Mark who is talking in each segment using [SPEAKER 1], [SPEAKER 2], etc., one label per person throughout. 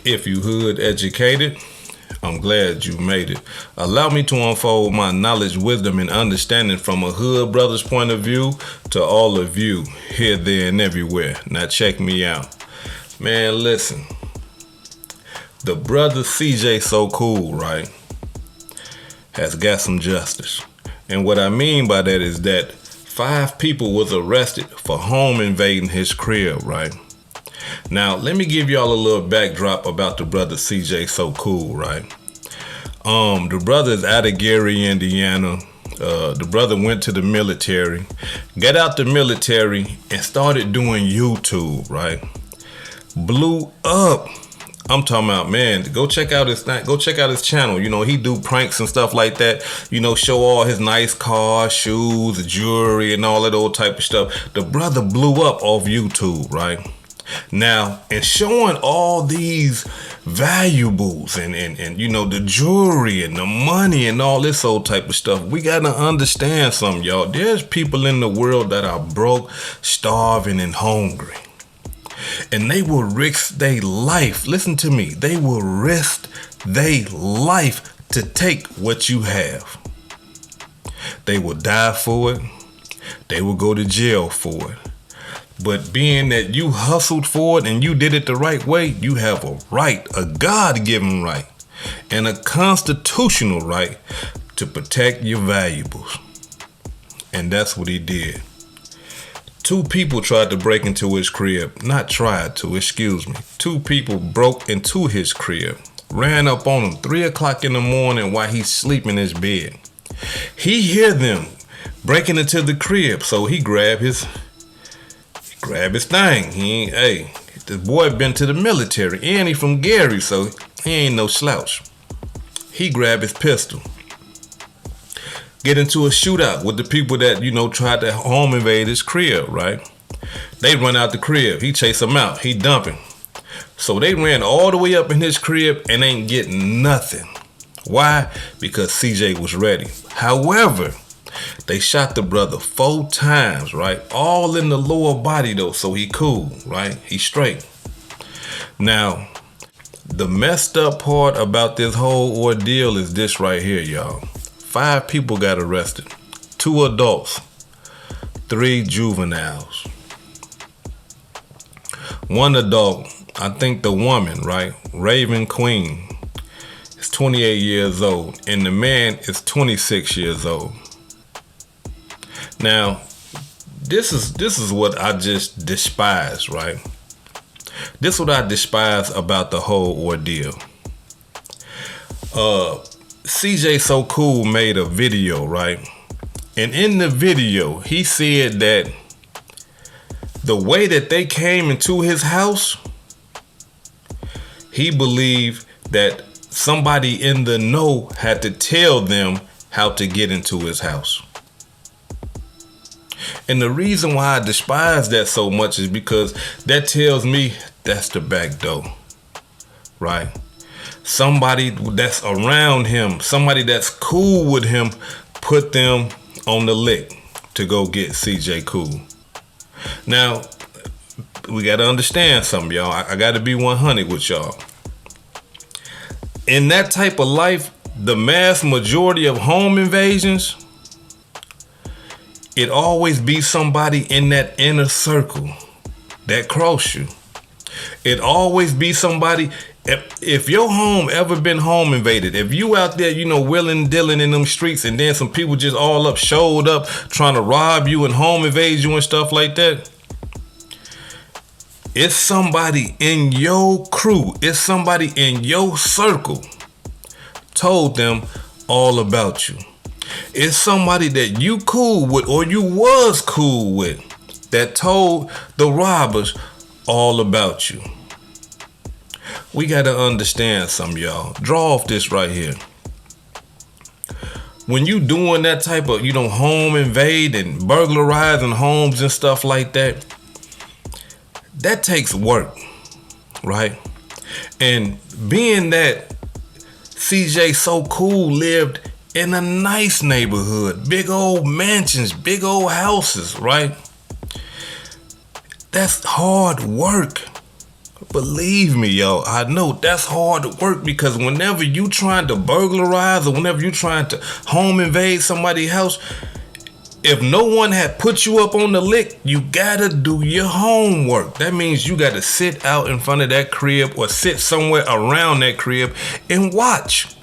[SPEAKER 1] If you hood educated, I'm glad you made it. Allow me to unfold my knowledge, wisdom, and understanding from a hood brother's point of view to all of you here, there, and everywhere. Now check me out. Man, listen. The brother CJ So Cool, right, has got some justice. And what I mean by that is that 5 people was arrested for home invading his crib, right? Now, let me give y'all a little backdrop about the brother CJ So Cool, right? The brother is out of Gary, Indiana. The brother went to the military, got out the military, and started doing YouTube, right? Blew up. I'm talking about, man, go check out his channel. You know, he do pranks and stuff like that. You know, show all his nice cars, shoes, jewelry, and all that old type of stuff. The brother blew up off YouTube, right? Now, in showing all these valuables and you know, the jewelry and the money and all this old type of stuff, we got to understand something, y'all. There's people in the world that are broke, starving, and hungry. And they will risk their life. Listen to me. They will risk their life to take what you have. They will die for it. They will go to jail for it. But being that you hustled for it and you did it the right way, you have a right, a God-given right, and a constitutional right to protect your valuables. And that's what he did. 2 people tried to break into his crib. Not tried to, excuse me. 2 people broke into his crib. Ran up on him 3 o'clock in the morning while he's sleeping in his bed. He hear them breaking into the crib, so he grabbed his thing. The boy been to the military, and he from Gary, so he ain't no slouch. He grabbed his pistol. Get into a shootout with the people that, you know, tried to home invade his crib, right? They run out the crib. He chase them out. He dumping. So they ran all the way up in his crib and ain't getting nothing. Why? Because CJ was ready. However, they shot the brother 4 times, right? All in the lower body though, so he cool, right? He straight. Now, the messed up part about this whole ordeal is this right here, y'all. 5 people got arrested. 2 adults, 3 juveniles. 1 adult, I think the woman, right? Raven Queen is 28 years old, and the man is 26 years old. Now, this is what I just despise, right? This is what I despise about the whole ordeal. CJ So Cool made a video, right? And in the video, he said that the way that they came into his house, he believed that somebody in the know had to tell them how to get into his house. And the reason why I despise that so much is because that tells me that's the back door, right? Somebody that's around him, somebody that's cool with him, put them on the lick to go get CJ Cool. Now, we got to understand something, y'all. I got to be 100 with y'all. In that type of life, the mass majority of home invasions, it always be somebody in that inner circle that cross you. It always be somebody. If your home ever been home invaded, if you out there, you know, willing, dealing in them streets, and then some people just all up, showed up, trying to rob you and home invade you and stuff like that, it's somebody in your crew, it's somebody in your circle told them all about you. It's somebody that you cool with or you was cool with that told the robbers all about you. We got to understand something, y'all. Draw off this right here. When you doing that type of, you know, home invade and burglarizing homes and stuff like that, that takes work, right? And being that CJ So Cool lived in a nice neighborhood, big old mansions, big old houses, right? That's hard work. Believe me, yo, I know that's hard work because whenever you trying to burglarize or whenever you trying to home invade somebody's house, if no one had put you up on the lick, you gotta do your homework. That means you gotta sit out in front of that crib or sit somewhere around that crib and watch.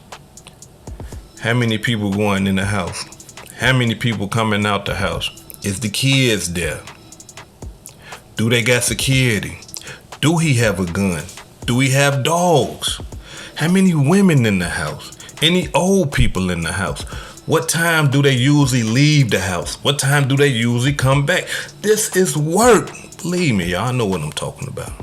[SPEAKER 1] How many people going in the house? How many people coming out the house? Is the kids there? Do they got security? Do he have a gun? Do he have dogs? How many women in the house? Any old people in the house? What time do they usually leave the house? What time do they usually come back? This is work. Believe me, y'all, I know what I'm talking about.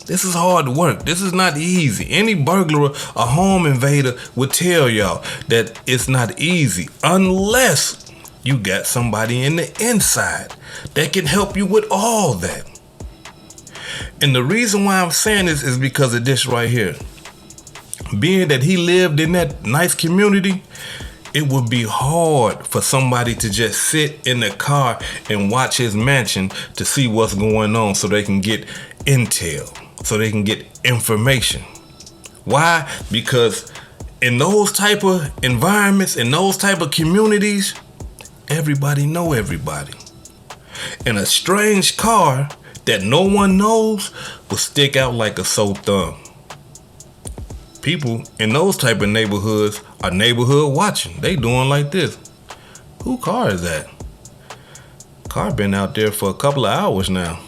[SPEAKER 1] This is hard work. This is not easy. Any burglar or home invader would tell y'all that it's not easy unless you got somebody in the inside that can help you with all that. And the reason why I'm saying this is because of this right here. Being that he lived in that nice community, it would be hard for somebody to just sit in the car and watch his mansion to see what's going on so they can get intel, so they can get information. Why? Because in those type of environments, in those type of communities, everybody know everybody. And a strange car that no one knows will stick out like a sore thumb. People in those type of neighborhoods are neighborhood watching. They doing like this. Who car is that? Car been out there for a couple of hours now.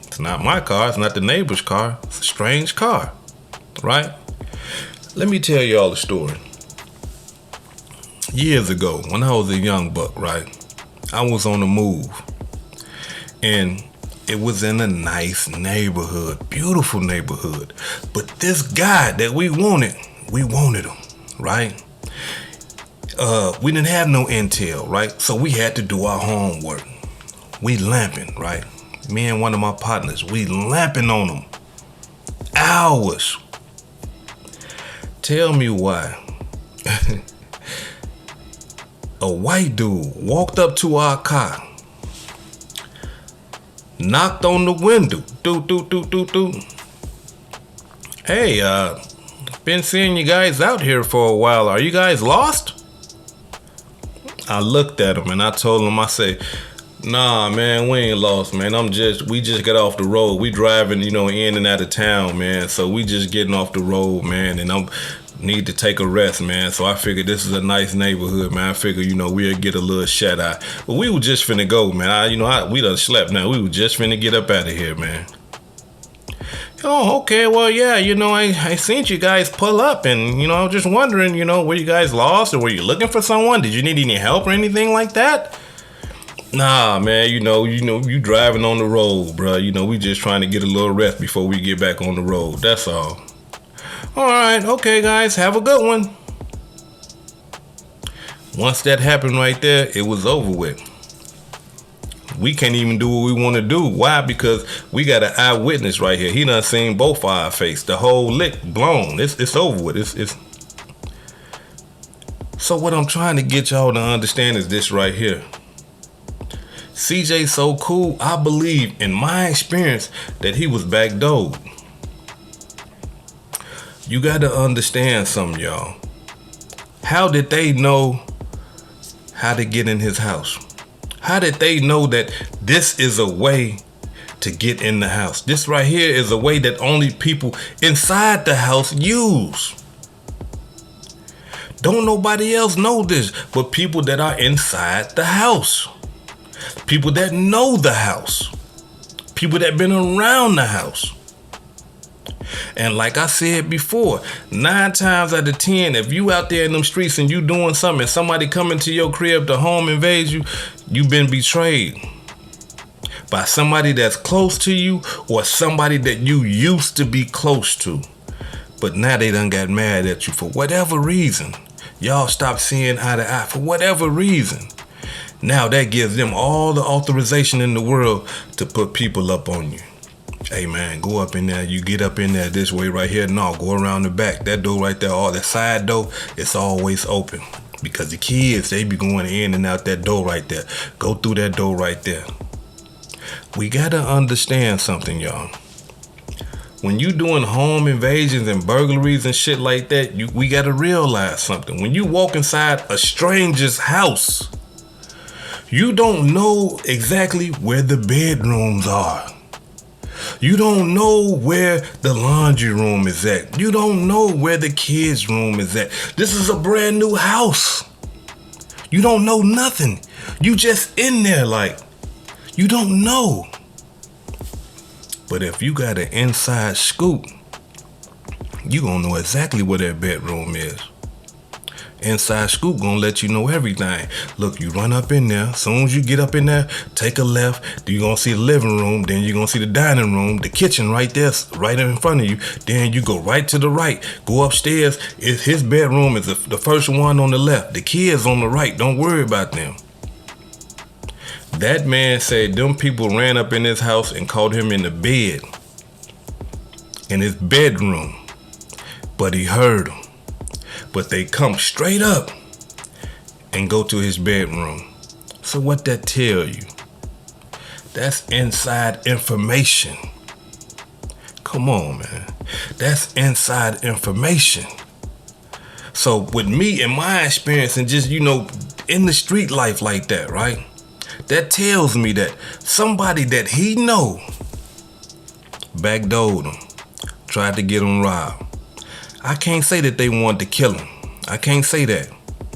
[SPEAKER 1] It's not my car. It's not the neighbor's car. It's a strange car, right? Let me tell y'all a story. Years ago, when I was a young buck, right, I was on the move. And it was in a nice neighborhood, beautiful neighborhood. But this guy that we wanted him, right? We didn't have no intel, right? So we had to do our homework. We lamping, right? Me and one of my partners, we lamping on him. Hours. Tell me why. A white dude walked up to our car, knocked on the window. Hey, been seeing you guys out here for a while. Are you guys lost? I looked at him and I told him, I say, nah, man, we ain't lost, man. We just got off the road. We driving, in and out of town, man. So we just getting off the road, man. And I'm need to take a rest, man. So I figured this is a nice neighborhood, man. I figured, we'll get a little shut eye. But we were just finna go, man. We done slept now. We were just finna get up out of here, man. Oh, okay. Well, yeah, I seen you guys pull up and, I was just wondering, were you guys lost or were you looking for someone? Did you need any help or anything like that? Nah, man, you driving on the road, bro. We just trying to get a little rest before we get back on the road. That's all. All right, okay, guys, have a good one. Once that happened right there, it was over with. We can't even do what we want to do. Why? Because we got an eyewitness right here. He done seen both our face. The whole lick blown. It's over with. It's. So what I'm trying to get y'all to understand is this right here. CJ so cool, I believe, in my experience, that he was backdoored. You got to understand something, y'all. How did they know how to get in his house? How did they know that this is a way to get in the house? This right here is a way that only people inside the house use. Don't nobody else know this but people that are inside the house. People that know the house. People that been around the house. And like I said before, 9 times out of 10, if you out there in them streets and you doing something and somebody coming to your crib to home invade you, you've been betrayed by somebody that's close to you or somebody that you used to be close to. But now they done got mad at you for whatever reason. Y'all stop seeing eye to eye for whatever reason. Now that gives them all the authorization in the world to put people up on you. Hey man, go up in there. You get up in there this way right here. No, go around the back. That door right there, all that side door, it's always open. Because the kids, they be going in and out that door right there. Go through that door right there. We gotta understand something, y'all. when you doing home invasions and burglaries and shit like that, we gotta realize something. When you walk inside a stranger's house, you don't know exactly where the bedrooms are. You don't know where the laundry room is at. You don't know where the kids' room is at. This is a brand new house. You don't know nothing. You just in there like, you don't know. But if you got an inside scoop, you gonna know exactly where that bedroom is. Inside scoop gonna let you know everything. Look, you run up in there. As soon as you get up in there, take a left. You gonna see the living room. Then you gonna see the dining room, the kitchen right there, right in front of you. Then you go right to the right. Go upstairs. His bedroom is the first one on the left. The kids on the right. Don't worry about them. That man said them people ran up in his house and caught him in the bed, in his bedroom. But he heard them. But they come straight up and go to his bedroom. So what that tell you? That's inside information. Come on, man. That's inside information. So with me and my experience and just, in the street life like that, right? That tells me that somebody that he know backdoored him, tried to get him robbed. I can't say that they wanted to kill him. I can't say that.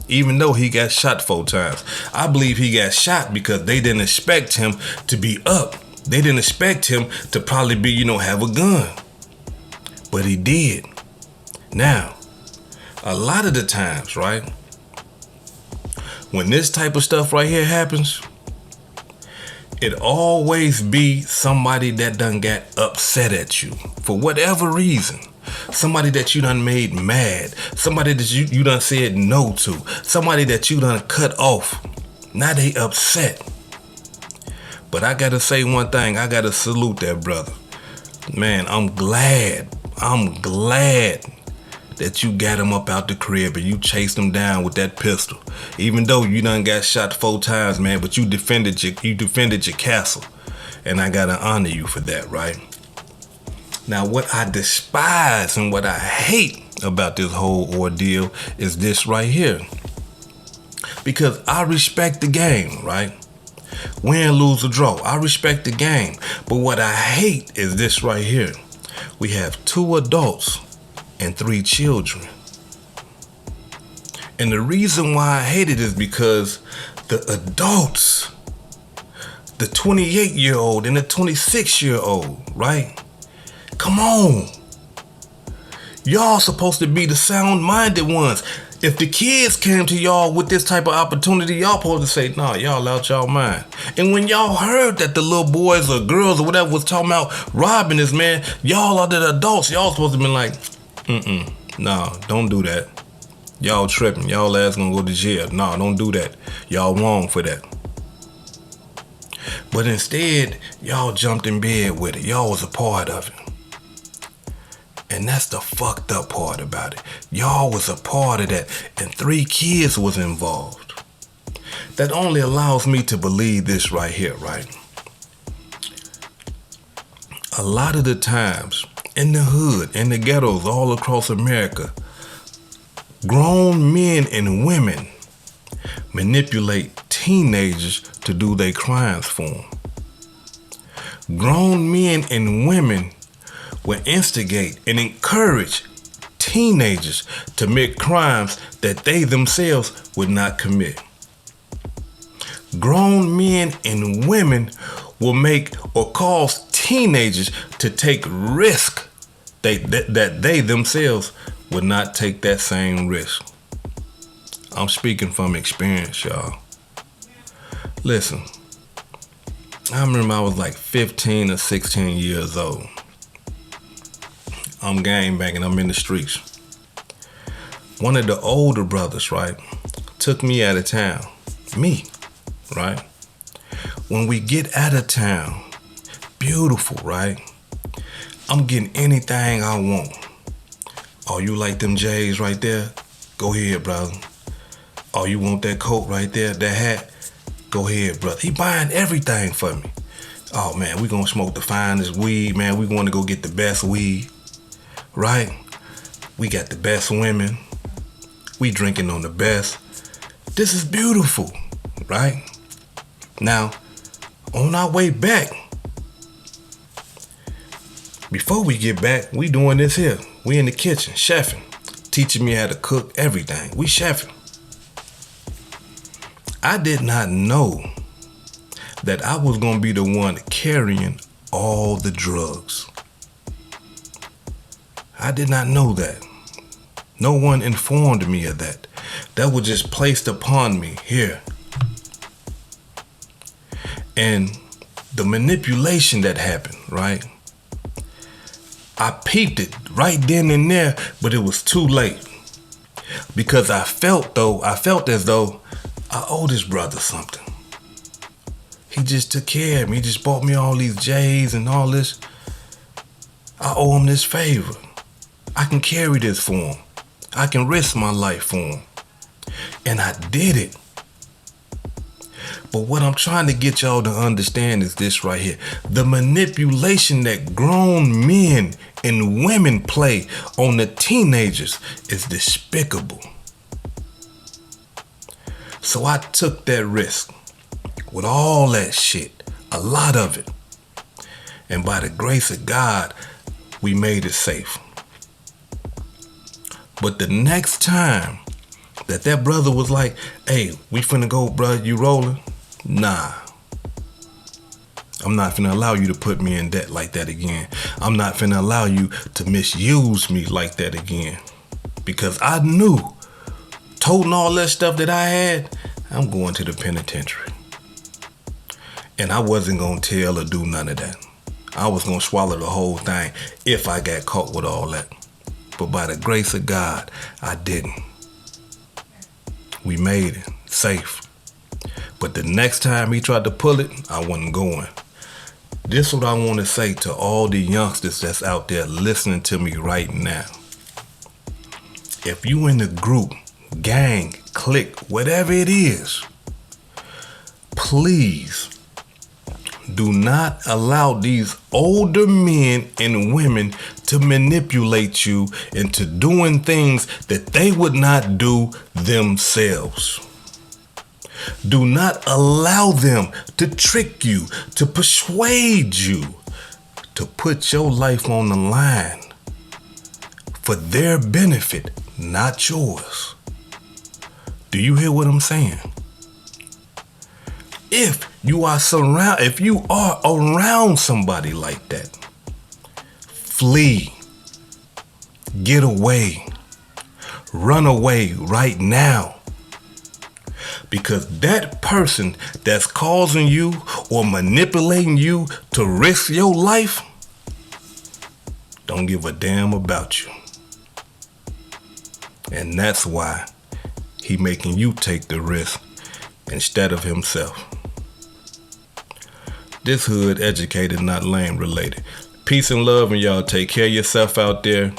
[SPEAKER 1] Even though he got shot 4 times. I believe he got shot because they didn't expect him to be up. They didn't expect him to probably be, have a gun. But he did. Now, a lot of the times, right? When this type of stuff right here happens, it always be somebody that done got upset at you for whatever reason. Somebody that you done made mad. Somebody that you done said no to. Somebody that you done cut off. Now they upset. But I gotta say one thing. I gotta salute that brother. Man, I'm glad that you got him up out the crib and you chased him down with that pistol. Even though you done got shot 4 times, man, but you defended your castle. And I gotta honor you for that, right? Now, what I despise and what I hate about this whole ordeal is this right here. Because I respect the game, right? Win, lose, or draw. I respect the game. But what I hate is this right here. We have 2 adults and 3 children. And the reason why I hate it is because the adults, the 28-year-old and the 26-year-old, right? Come on. Y'all supposed to be the sound-minded ones. If the kids came to y'all with this type of opportunity, y'all supposed to say, nah, y'all out y'all mind. And when y'all heard that the little boys or girls or whatever was talking about robbing this man, y'all are the adults. Y'all supposed to be like, nah, don't do that. Y'all tripping. Y'all ass gonna go to jail. Nah, don't do that. Y'all wrong for that. But instead, y'all jumped in bed with it. Y'all was a part of it. And that's the fucked up part about it. Y'all was a part of that, and 3 kids was involved. That only allows me to believe this right here, right? A lot of the times, in the hood, in the ghettos all across America, grown men and women manipulate teenagers to do their crimes for them. Grown men and women will instigate and encourage teenagers to commit crimes that they themselves would not commit. Grown men and women will make or cause teenagers to take risk that they themselves would not take that same risk. I'm speaking from experience, y'all. Listen, I remember I was like 15 or 16 years old. I'm gangbanging, I'm in the streets. One of the older brothers, right, took me out of town. Me, right? When we get out of town, beautiful, right? I'm getting anything I want. Oh, you like them J's right there? Go ahead, brother. Oh, you want that coat right there, that hat? Go ahead, brother. He buying everything for me. Oh man, we gonna smoke the finest weed, man. We wanna go get the best weed, right? We got the best women. We drinking on the best. This is beautiful, right? Now, on our way back, before we get back, we doing this here. We in the kitchen, chefing, teaching me how to cook everything. We chefing. I did not know that I was gonna be the one carrying all the drugs. I did not know that. No one informed me of that. That was just placed upon me here. And the manipulation that happened, right? I peeped it right then and there, but it was too late. Because I felt as though I owe this brother something. He just took care of me. He just bought me all these J's and all this. I owe him this favor. I can carry this for him. I can risk my life for him. And I did it. But what I'm trying to get y'all to understand is this right here. The manipulation that grown men and women play on the teenagers is despicable. So I took that risk with all that shit, a lot of it. And by the grace of God, we made it safe. But the next time that brother was like, hey, we finna go, bruh, you rolling? Nah. I'm not finna allow you to put me in debt like that again. I'm not finna allow you to misuse me like that again. Because I knew, toting all that stuff that I had, I'm going to the penitentiary. And I wasn't gonna tell or do none of that. I was gonna swallow the whole thing if I got caught with all that. But by the grace of God, I didn't. We made it safe. But the next time he tried to pull it, I wasn't going. This is what I want to say to all the youngsters that's out there listening to me right now. If you in the group, gang, clique, whatever it is, please do not allow these older men and women to manipulate you into doing things that they would not do themselves. Do not allow them to trick you, to persuade you, to put your life on the line for their benefit, not yours. Do you hear what I'm saying? If you are around somebody like that, flee, get away, run away right now. Because that person that's causing you or manipulating you to risk your life don't give a damn about you. And that's why he making you take the risk instead of himself. This hood educated, not lame related. Peace and love, and y'all take care of yourself out there.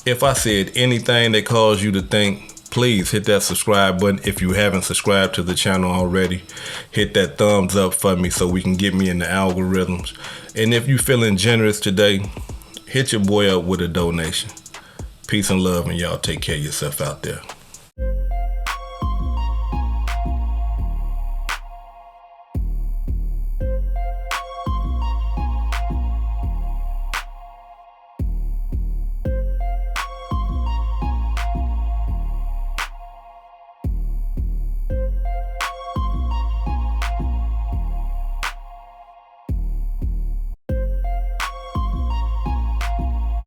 [SPEAKER 1] If I said anything that caused you to think, please hit that subscribe button. If you haven't subscribed to the channel already, hit that thumbs up for me so we can get me in the algorithms. And if you feeling generous today, hit your boy up with a donation. Peace and love, and y'all take care of yourself out there.